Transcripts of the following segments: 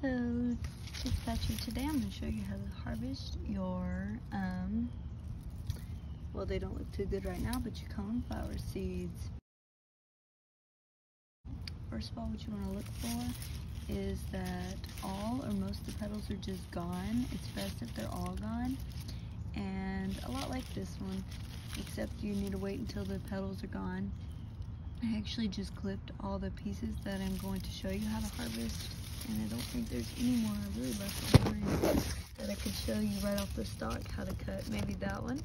So, dispatcher, today I'm going to show you how to harvest your, well, they don't look too good right now, but your coneflower seeds. First of all, what you want to look for is that all or most of the petals are just gone. It's best if they're all gone. And a lot like this one, except you need to wait until the petals are gone. I actually just clipped all the pieces that I'm going to show you how to harvest, and I don't think there's any more really left behind that I could show you right off the stalk how to cut. Maybe that one.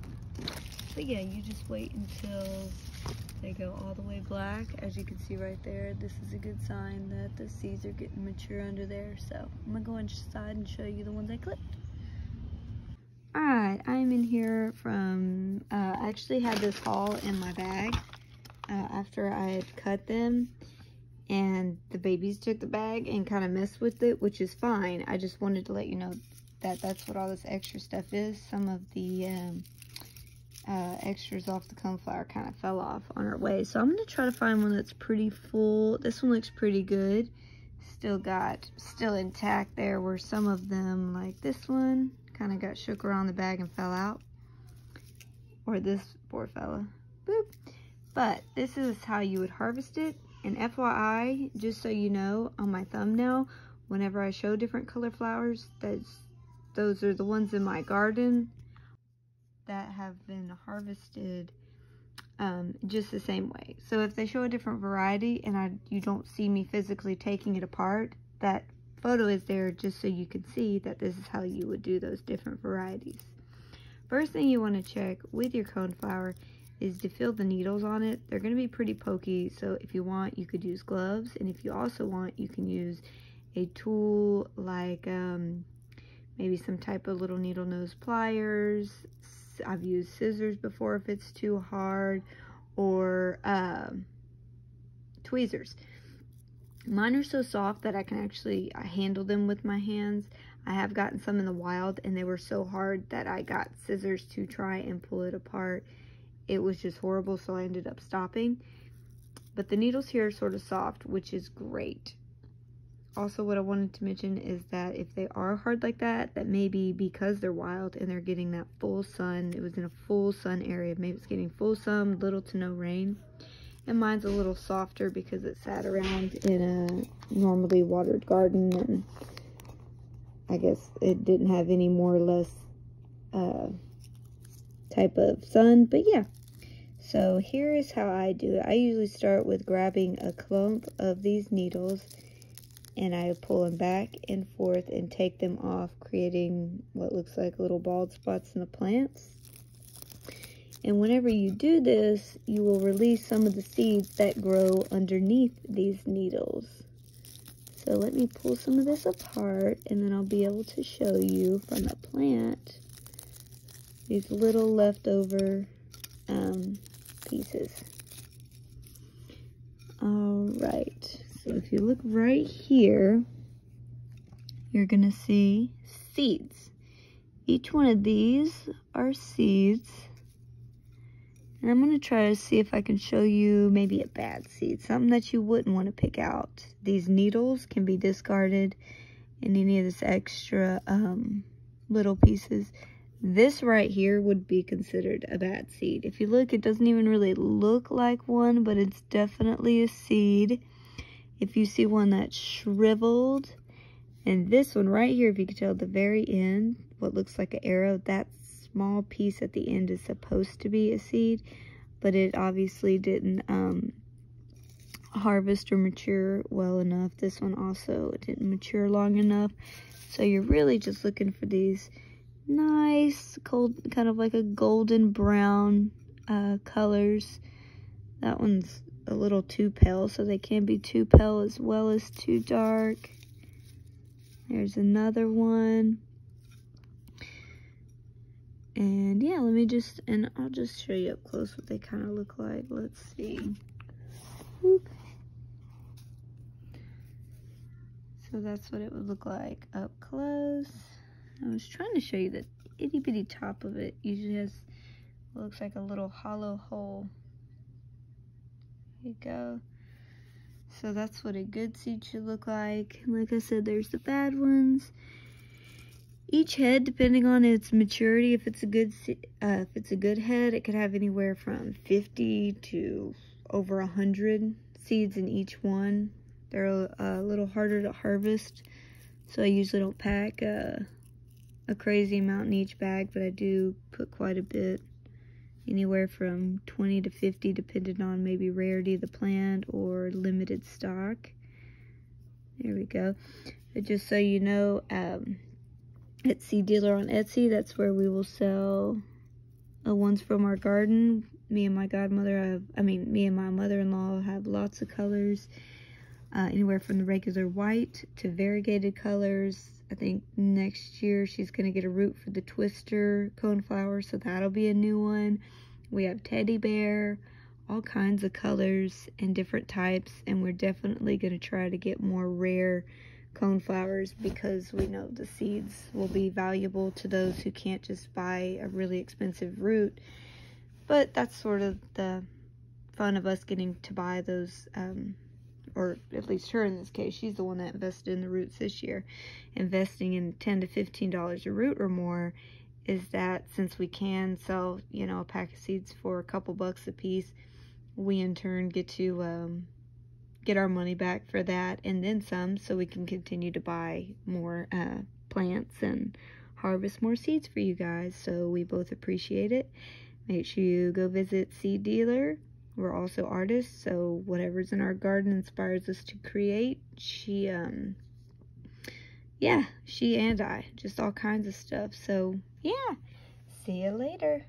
But yeah, you just wait until they go all the way black. As you can see right there, this is a good sign that the seeds are getting mature under there. So I'm gonna go inside and show you the ones I clipped. Alright, I'm in here from, I actually had this haul in my bag after I had cut them, and the babies took the bag and kind of messed with it, which is fine. I just wanted to let you know that that's what all this extra stuff is. Some of the extras off the coneflower kind of fell off on our way. So I'm going to try to find one that's pretty full. This one looks pretty good. Still intact there, where some of them, like this one, kind of got shook around the bag and fell out. Or this poor fella. Boop. But this is how you would harvest it. And FYI, just so you know, on my thumbnail, whenever I show different color flowers, those are the ones in my garden that have been harvested just the same way. So if they show a different variety and you don't see me physically taking it apart, that photo is there just so you can see that this is how you would do those different varieties. First thing you want to check with your coneflower is to feel the needles on it. They're going to be pretty pokey, so if you want, you could use gloves, and if you also want, you can use a tool like maybe some type of little needle nose pliers. I've used scissors before if it's too hard, or tweezers. Mine are so soft that I handle them with my hands. I have gotten some in the wild and they were so hard that I got scissors to try and pull it apart. It was just horrible, so I ended up stopping. But the needles here are sort of soft, which is great. Also, what I wanted to mention is that if they are hard like that, that may be because they're wild and they're getting that full sun. It was in a full sun area. Maybe it's getting full sun, little to no rain. And mine's a little softer because it sat around in a normally watered garden, and I guess it didn't have any more or less type of sun. But yeah, so here is how I do it. I usually start with grabbing a clump of these needles, and I pull them back and forth and take them off, creating what looks like little bald spots in the plants. And whenever you do this, you will release some of the seeds that grow underneath these needles. So let me pull some of this apart, and then I'll be able to show you from the plant these little leftover pieces. Alright, so if you look right here, you're going to see seeds. Each one of these are seeds. And I'm going to try to see if I can show you maybe a bad seed, something that you wouldn't want to pick out. These needles can be discarded, and any of this extra little pieces. This right here would be considered a bad seed. If you look, it doesn't even really look like one, but it's definitely a seed. If you see one that's shriveled, and this one right here, if you can tell at the very end, what looks like an arrow, that small piece at the end is supposed to be a seed, but it obviously didn't harvest or mature well enough. This one also didn't mature long enough. So you're really just looking for these nice, cold, kind of like a golden brown colors. That one's a little too pale, so they can be too pale as well as too dark. There's another one. And yeah, I'll just show you up close what they kind of look like. Let's see. Whoop. So that's what it would look like up close. I was trying to show you the itty bitty top of it. Usually has, looks like a little hollow hole. There you go. So that's what a good seed should look like. Like I said, there's the bad ones. Each head, depending on its maturity, if it's a good head, it could have anywhere from 50 to over 100 seeds in each one. They're a little harder to harvest, so I usually don't pack a crazy amount in each bag, but I do put quite a bit, anywhere from 20 to 50, depending on maybe rarity of the plant or limited stock. There we go. But just so you know, at Seed Dealer on Etsy, that's where we will sell ones from our garden. Me and my mother-in-law have lots of colors, anywhere from the regular white to variegated colors. I think next year she's going to get a root for the twister coneflower, so that'll be a new one. We have teddy bear, all kinds of colors and different types, and we're definitely going to try to get more rare coneflowers because we know the seeds will be valuable to those who can't just buy a really expensive root. But that's sort of the fun of us getting to buy those, or at least her in this case. She's the one that invested in the roots this year. Investing in $10 to $15 a root or more is that since we can sell, you know, a pack of seeds for a couple bucks a piece, we in turn get to get our money back for that and then some, so we can continue to buy more plants and harvest more seeds for you guys. So we both appreciate it. Make sure you go visit Seed Dealer. We're also artists, so whatever's in our garden inspires us to create. She and I, just all kinds of stuff. So yeah, see you later.